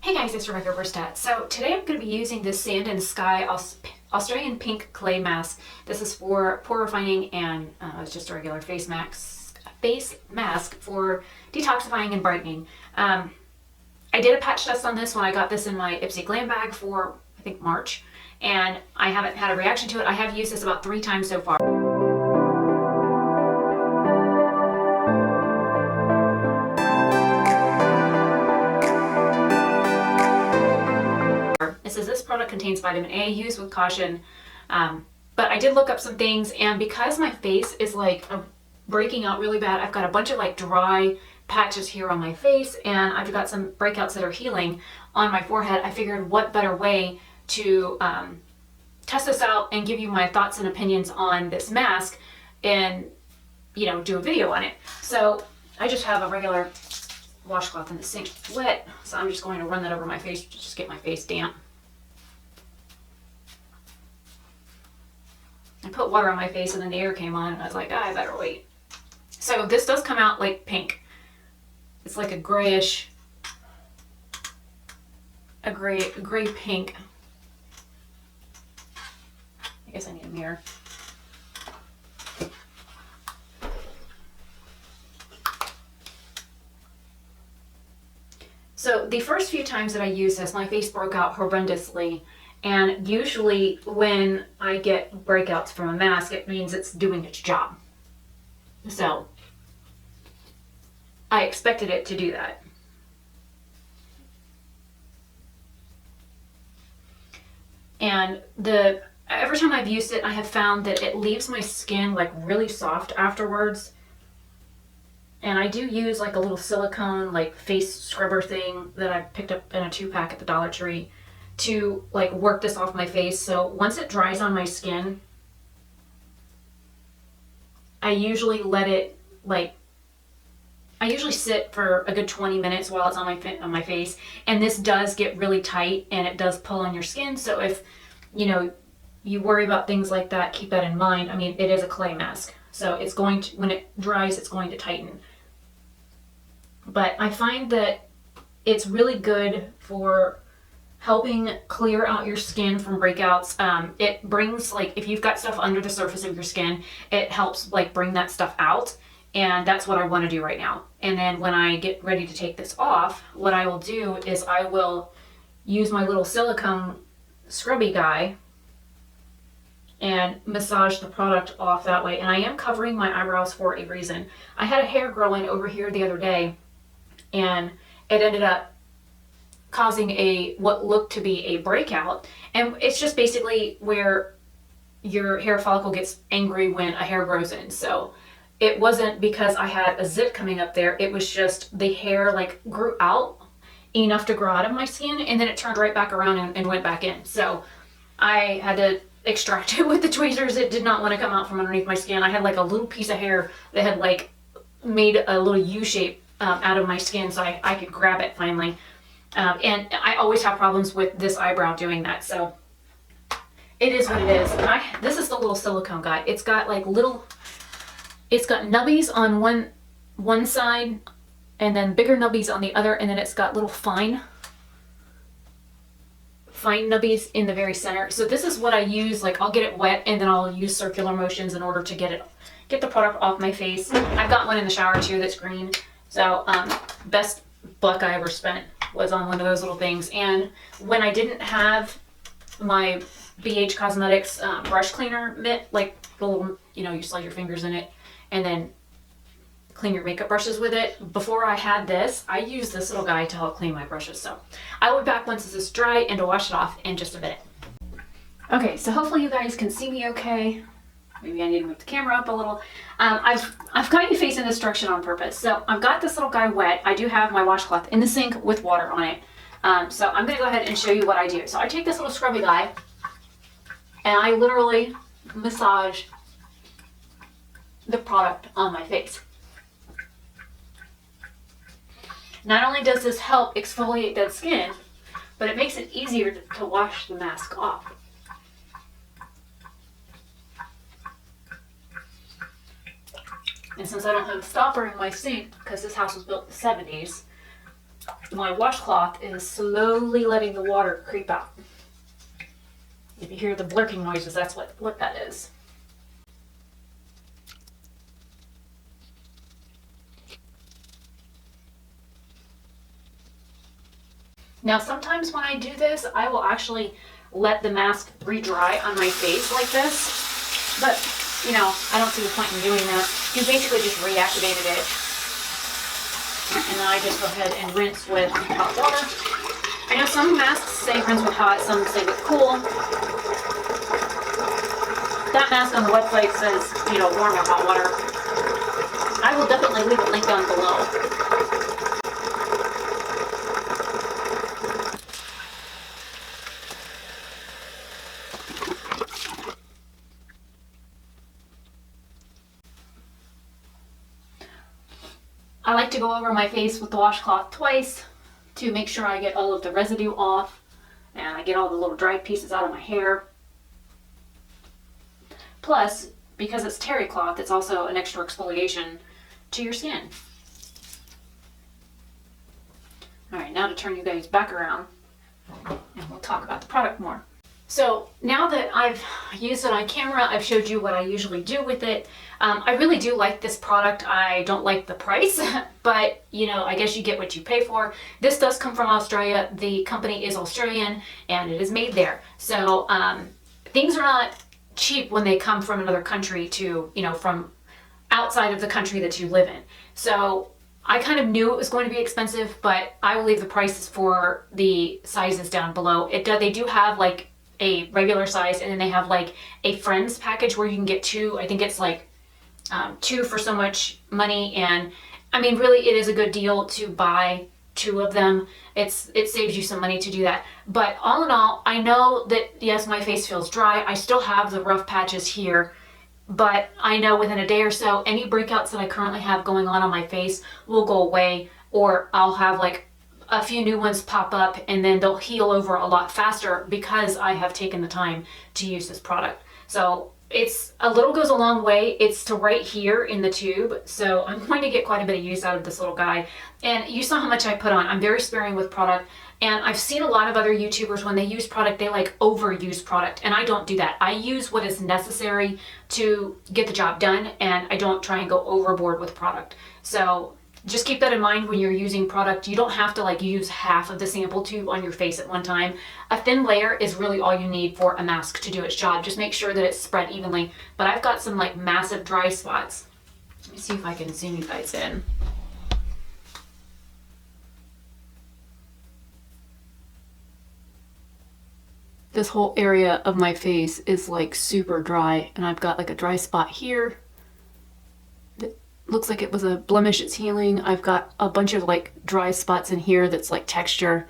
Hey guys, it's Rebecca Oberstadt. So today I'm going to be using this Sand and Sky Australian Pink Clay Mask. This is for pore refining and it's just a regular face mask for detoxifying and brightening. I did a patch test on this when I got this in my Ipsy Glam bag for, I think, March. And I haven't had a reaction to it. I have used this about 3 times so far. It says this product contains vitamin A, use with caution. But I did look up some things, and because my face is like breaking out really bad, I've got a bunch of like dry patches here on my face, and I've got some breakouts that are healing on my forehead. I figured what better way to test this out and give you my thoughts and opinions on this mask and, you know, do a video on it. So I just have a regular washcloth in the sink wet, so I'm just going to run that over my face to just get my face damp. I put water on my face and then the air came on and I was like, I better wait. So this does come out like pink. It's like a grayish, a gray pink. I guess I need a mirror. So the first few times that I used this, my face broke out horrendously. And usually when I get breakouts from a mask, it means it's doing its job. So I expected it to do that. And every time I've used it, I have found that it leaves my skin like really soft afterwards. And I do use like a little silicone like face scrubber thing that I picked up in a 2-pack at the Dollar Tree to like work this off my face. So once it dries on my skin, I usually let it I usually sit for a good 20 minutes while it's on my face, and this does get really tight and it does pull on your skin. So if you worry about things like that, keep that in mind. I mean, it is a clay mask, so it's going to, when it dries, it's going to tighten. But I find that it's really good for helping clear out your skin from breakouts. It brings, like, if you've got stuff under the surface of your skin, it helps like bring that stuff out, and that's what I want to do right now. And then when I get ready to take this off, what I will do is I will use my little silicone scrubby guy and massage the product off that way. And I am covering my eyebrows for a reason. I had a hair growing over here the other day, and it ended up causing what looked to be a breakout. And it's just basically where your hair follicle gets angry when a hair grows in. So it wasn't because I had a zit coming up there. It was just the hair like grew out enough to grow out of my skin, and then it turned right back around and went back in. So I had to extract it with the tweezers. It did not want to come out from underneath my skin. I had like a little piece of hair that had like made a little U shape out of my skin, so I could grab it finally. And I always have problems with this eyebrow doing that, so it is what it is. This is the little silicone guy. It's got like it's got nubbies on one side, and then bigger nubbies on the other, and then it's got little fine nubbies in the very center. So this is what I use. Like, I'll get it wet and then I'll use circular motions in order to get the product off my face. I've got one in the shower too that's green. So best buck I ever spent was on one of those little things. And when I didn't have my BH Cosmetics brush cleaner mitt, like the little, you slide your fingers in it and then clean your makeup brushes with it. Before I had this, I used this little guy to help clean my brushes. So I will be back once this is dry and to wash it off in just a minute. Okay, so hopefully you guys can see me okay. Maybe I need to move the camera up a little. I've got you facing this direction on purpose. So I've got this little guy wet. I do have my washcloth in the sink with water on it. So I'm gonna go ahead and show you what I do. So I take this little scrubby guy and I literally massage the product on my face. Not only does this help exfoliate dead skin, but it makes it easier to wash the mask off. And since I don't have a stopper in my sink, because this house was built in the 70s, my washcloth is slowly letting the water creep out. If you hear the blurking noises, that's what that is. Now sometimes when I do this, I will actually let the mask re-dry on my face like this, but you know, I don't see the point in doing that. You basically just reactivated it, and then I just go ahead and rinse with hot water. I know some masks say rinse with hot, some say with cool. That mask on the website says, you know, warm or hot water. I will definitely leave a link down below. I like to go over my face with the washcloth twice to make sure I get all of the residue off and I get all the little dried pieces out of my hair. Plus, because it's terry cloth, it's also an extra exfoliation to your skin. Alright, now to turn you guys back around and we'll talk about the product more. So now that I've used it on camera, I've showed you what I usually do with it. I really do like this product. I don't like the price, but you know, I guess you get what you pay for. This does come from Australia. The company is Australian and it is made there. So things are not cheap when they come from another country to, you know, from outside of the country that you live in. So I kind of knew it was going to be expensive, but I will leave the prices for the sizes down below. They do have like a regular size, and then they have like a friends package where you can get two. I think it's like two for so much money, and I mean really it is a good deal to buy two of them. It saves you some money to do that. But all in all, I know that yes, my face feels dry. I still have the rough patches here, but I know within a day or so any breakouts that I currently have going on my face will go away, or I'll have like a few new ones pop up and then they'll heal over a lot faster because I have taken the time to use this product. So it's a little goes a long way. It's to right here in the tube. So I'm going to get quite a bit of use out of this little guy. And you saw how much I put on. I'm very sparing with product. And I've seen a lot of other YouTubers, when they use product, they like overuse product. And I don't do that. I use what is necessary to get the job done. And I don't try and go overboard with product. So just keep that in mind when you're using product. You don't have to like use half of the sample tube on your face at one time. A thin layer is really all you need for a mask to do its job. Just make sure that it's spread evenly. But I've got some like massive dry spots. Let me see if I can zoom you guys in. This whole area of my face is like super dry, and I've got like a dry spot here. Looks like it was a blemish, it's healing. I've got a bunch of like dry spots in here that's like texture.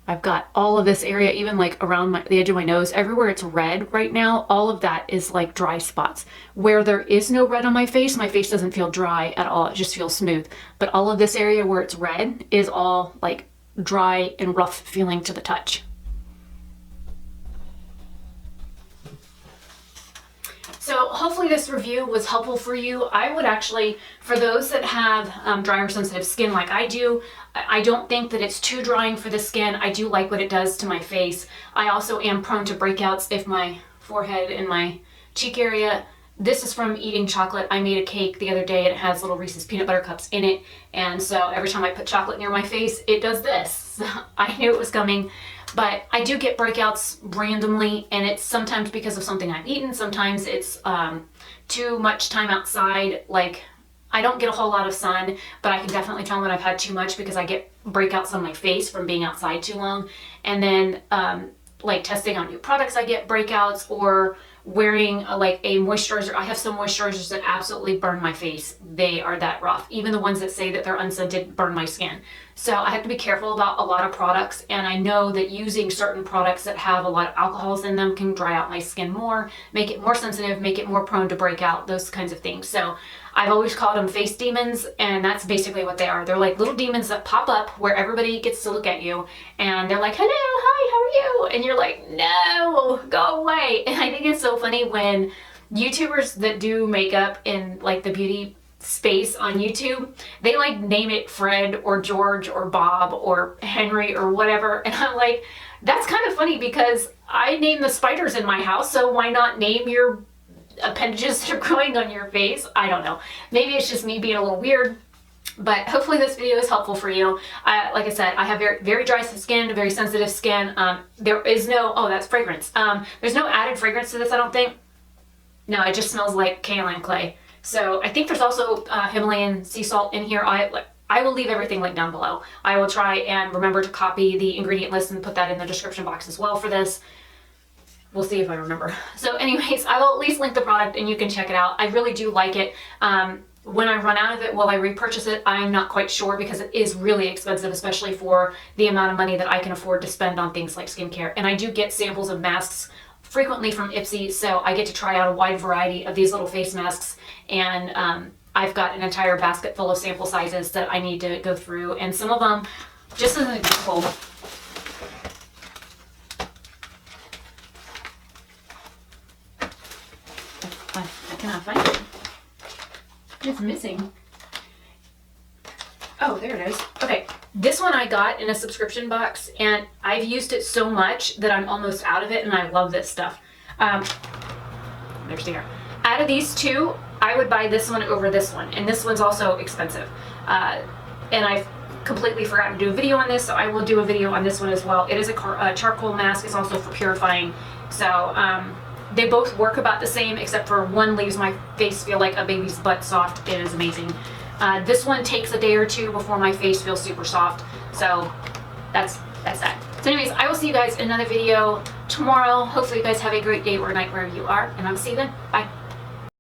I've got all of this area, even like around the edge of my nose, everywhere it's red right now, all of that is like dry spots. Where there is no red on my face doesn't feel dry at all, it just feels smooth. But all of this area where it's red is all like dry and rough feeling to the touch. So hopefully this review was helpful for you. I would actually, for those that have dry or sensitive skin like I do, I don't think that it's too drying for the skin. I do like what it does to my face. I also am prone to breakouts if my forehead and my cheek area. This is from eating chocolate. I made a cake the other day and it has little Reese's peanut butter cups in it. And so every time I put chocolate near my face, it does this. So I knew it was coming. But I do get breakouts randomly, and it's sometimes because of something I've eaten. Sometimes it's too much time outside. Like, I don't get a whole lot of sun, but I can definitely tell when I've had too much because I get breakouts on my face from being outside too long. And then like testing on new products, I get breakouts, or wearing like a moisturizer. I have some moisturizers that absolutely burn my face. They are that rough. Even the ones that say that they're unscented burn my skin. So I have to be careful about a lot of products, and I know that using certain products that have a lot of alcohols in them can dry out my skin more, make it more sensitive, make it more prone to breakout, those kinds of things. So I've always called them face demons, and that's basically what they are. They're like little demons that pop up where everybody gets to look at you, and they're like, hello, hi, how are you? And you're like, no, go away. And I think it's so funny when YouTubers that do makeup in like the beauty space on YouTube, they like name it Fred or George or Bob or Henry or whatever. And I'm like, that's kind of funny because I name the spiders in my house, so why not name your appendages that are growing on your face? I don't know. Maybe it's just me being a little weird, but hopefully this video is helpful for you. Like I said, I have very, very dry skin, very sensitive skin. There is no, oh, that's fragrance. There's no added fragrance to this, I don't think. No, it just smells like kaolin clay. So I think there's also Himalayan sea salt in here. I will leave everything linked down below. I will try and remember to copy the ingredient list and put that in the description box as well for this. We'll see if I remember. So anyways, I will at least link the product and you can check it out. I really do like it. When I run out of it, will I repurchase it? I'm not quite sure because it is really expensive, especially for the amount of money that I can afford to spend on things like skincare. And I do get samples of masks frequently from Ipsy, so I get to try out a wide variety of these little face masks, and I've got an entire basket full of sample sizes that I need to go through, and some of them, just as an example, I cannot find it. It's missing. Oh, there it is. Okay, this one I got in a subscription box, and I've used it so much that I'm almost out of it, and I love this stuff. There's the air. Out of these two, I would buy this one over this one, and this one's also expensive. And I've completely forgotten to do a video on this, so I will do a video on this one as well. It is a charcoal mask. It's also for purifying. So they both work about the same, except for one leaves my face feel like a baby's butt soft. It is amazing. This one takes a day or two before my face feels super soft. So that's that. So anyways, I will see you guys in another video tomorrow. Hopefully you guys have a great day or night wherever you are, and I'll see you then. Bye.